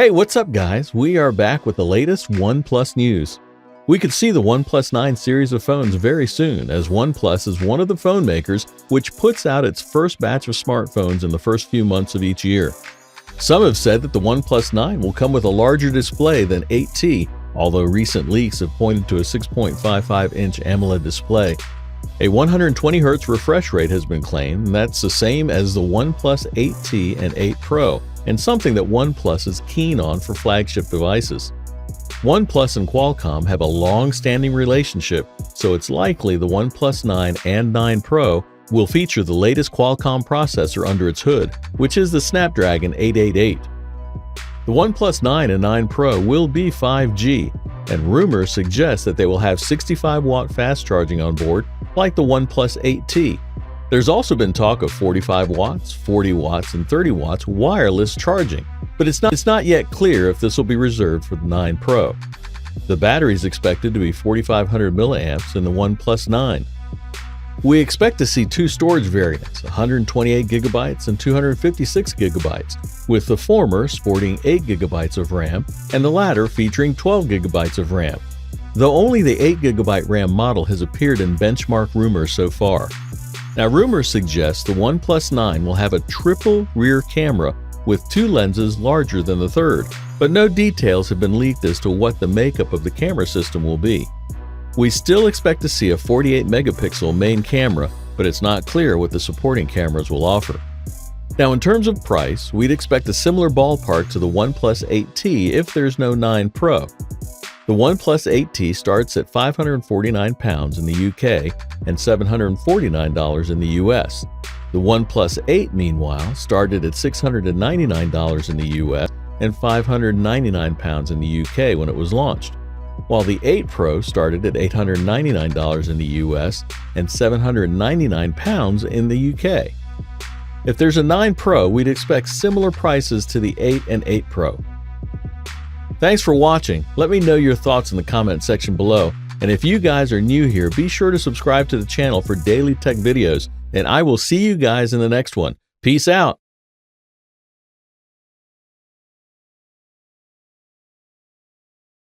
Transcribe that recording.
Hey, what's up guys? We are back with the latest OnePlus news. We could see the OnePlus 9 series of phones very soon, as OnePlus is one of the phone makers which puts out its first batch of smartphones in the first few months of each year. Some have said that the OnePlus 9 will come with a larger display than 8T, although recent leaks have pointed to a 6.55-inch AMOLED display. A 120Hz refresh rate has been claimed, and that's the same as the OnePlus 8T and 8 Pro, and something that OnePlus is keen on for flagship devices. OnePlus and Qualcomm have a long-standing relationship, so it's likely the OnePlus 9 and 9 Pro will feature the latest Qualcomm processor under its hood, which is the Snapdragon 888. The OnePlus 9 and 9 Pro will be 5G, and rumors suggest that they will have 65-watt fast charging on board, like the OnePlus 8T. There's also been talk of 45 watts, 40 watts, and 30 watts wireless charging, but it's not yet clear if this will be reserved for the 9 Pro. The battery is expected to be 4,500 milliamps in the OnePlus 9. We expect to see two storage variants, 128 gigabytes and 256 gigabytes, with the former sporting 8 gigabytes of RAM and the latter featuring 12 gigabytes of RAM, though only the 8 gigabyte RAM model has appeared in benchmark rumors so far. Now, rumors suggest the OnePlus 9 will have a triple rear camera with two lenses larger than the third, but no details have been leaked as to what the makeup of the camera system will be. We still expect to see a 48-megapixel main camera, but it's not clear what the supporting cameras will offer. Now, in terms of price, we'd expect a similar ballpark to the OnePlus 8T if there's no 9 Pro. The OnePlus 8T starts at £549 in the UK and $749 in the US. The OnePlus 8, meanwhile, started at $699 in the US and £599 in the UK when it was launched, while the 8 Pro started at $899 in the US and £799 in the UK. If there's a 9 Pro, we'd expect similar prices to the 8 and 8 Pro. Thanks for watching. Let me know your thoughts in the comment section below. And if you guys are new here, be sure to subscribe to the channel for daily tech videos. And I will see you guys in the next one. Peace out.